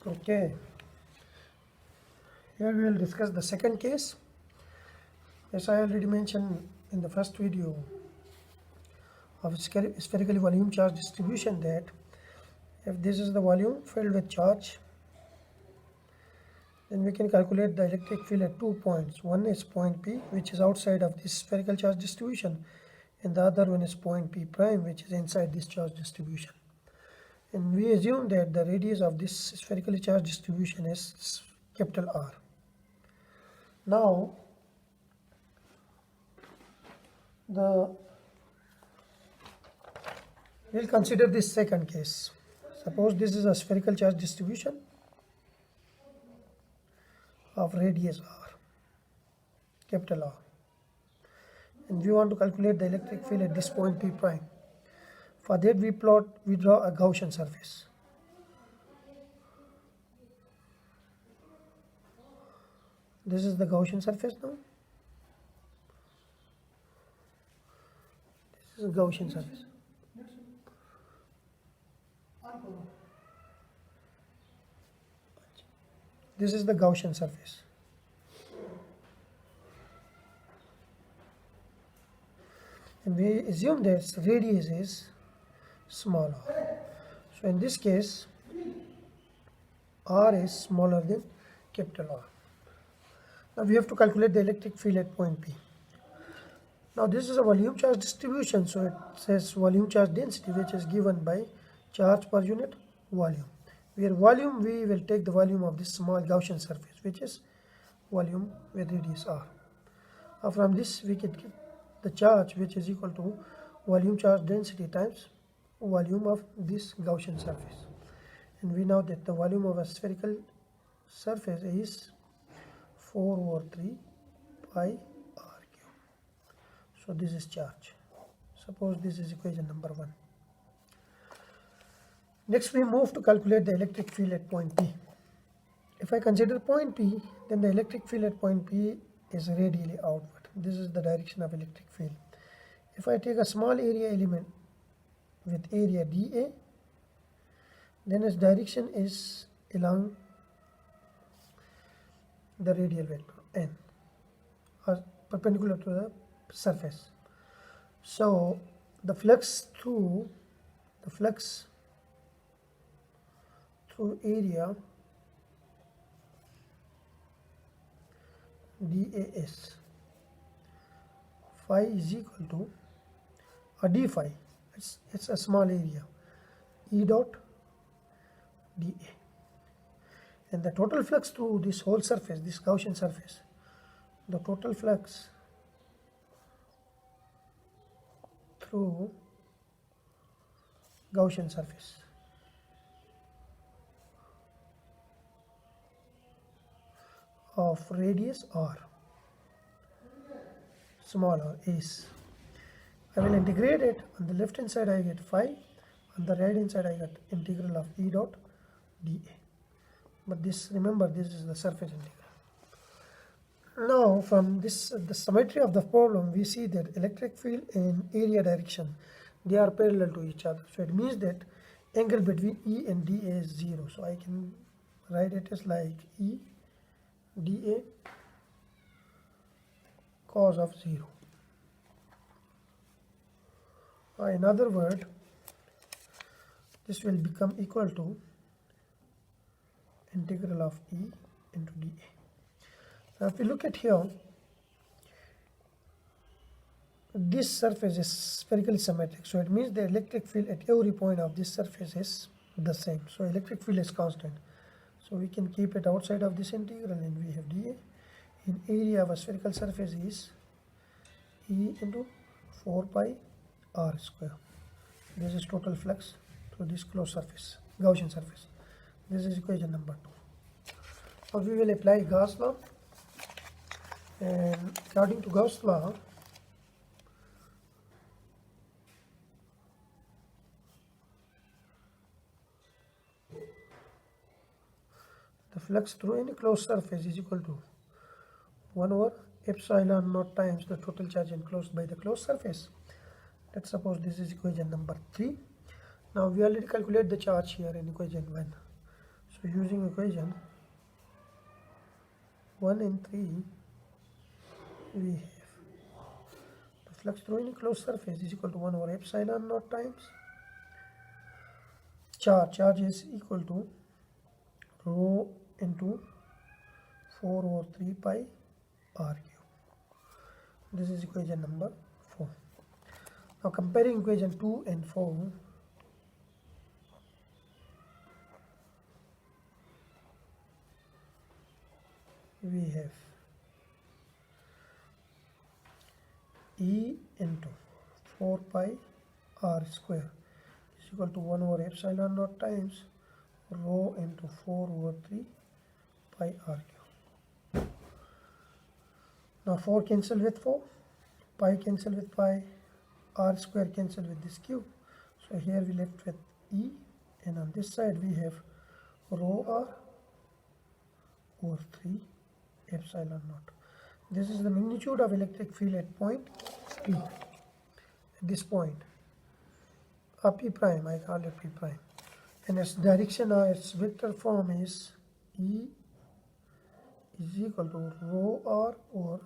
Okay, here we will discuss the second case. As I already mentioned in the first video of spherical volume charge distribution, that if this is the volume filled with charge, then we can calculate the electric field at 2 points. One is point P, which is outside of this spherical charge distribution, and the other one is point P prime, which is inside this charge distribution. And we assume that the radius of this spherical charge distribution is capital R. Now, we'll consider this second case. Suppose this is a spherical charge distribution of radius R, capital R, and we want to calculate the electric field at this point P prime. For that, we draw a Gaussian surface. This is the Gaussian surface now. This is a Gaussian surface. This is the Gaussian surface. And we assume that radius is small r. So in this case, r is smaller than capital R. Now we have to calculate the electric field at point P. Now this is a volume charge distribution, so it says volume charge density, which is given by charge per unit volume. Where volume, we will take the volume of this small Gaussian surface, which is volume with radius r. Now from this we can get the charge, which is equal to volume charge density times volume of this Gaussian surface. And we know that the volume of a spherical surface is 4 over 3 pi r cube. So this is charge. Suppose this is equation number 1. Next we move to calculate the electric field at point P. If I consider point P, then the electric field at point P is radially outward. This is the direction of electric field. If I take a small area element with area dA, then its direction is along the radial vector n, or perpendicular to the surface. So the flux through area dAs, phi is equal to d phi. It's a small area, E dot dA, and the total flux through this whole surface, this Gaussian surface, the total flux through Gaussian surface of radius r, small r, is, I will integrate it. On the left hand side I get phi, on the right hand side I get integral of E dot dA. But this, remember, this is the surface integral. Now from this, the symmetry of the problem, we see that electric field and area direction, they are parallel to each other. So it means that angle between E and dA is 0. So I can write it as like E dA cos of 0. Or in other words, this will become equal to integral of E into dA. Now if we look at here, this surface is spherically symmetric, so it means the electric field at every point of this surface is the same. So electric field is constant. So we can keep it outside of this integral, and we have dA. In area of a spherical surface is E into 4 pi r square. This is total flux through this closed surface, Gaussian surface. This is equation number 2. Now we will apply Gauss law, and according to Gauss law, the flux through any closed surface is equal to 1 over epsilon naught times the total charge enclosed by the closed surface. Let's suppose this is equation number 3. Now we already calculate the charge here in equation 1. So using equation 1 and 3, we have the flux through any closed surface is equal to 1 over epsilon naught times charge is equal to rho into 4 over 3 pi r cube. This is equation number 4. Now comparing equation 2 and 4, we have E into 4 pi r square is equal to 1 over epsilon naught times rho into 4 over 3 pi r cube. Now 4 cancel with 4, pi cancel with pi, r square cancel with this cube. So here we left with E, and on this side we have rho r over 3 epsilon naught. This is the magnitude of electric field at point P. At this point, P prime, I call it P prime. And its direction or its vector form is E is equal to rho r over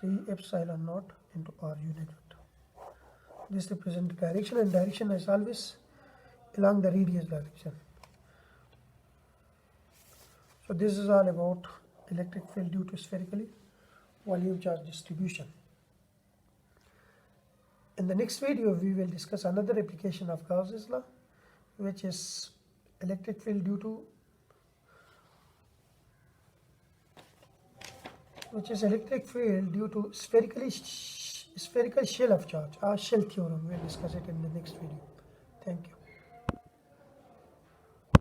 3 epsilon naught into r unit vector. This represents the direction, and direction is always along the radius direction. So this is all about electric field due to spherically volume charge distribution. In the next video, we will discuss another application of Gauss Law, which is electric field due to spherical shell of charge, or shell theorem. We'll discuss it in the next video. Thank you.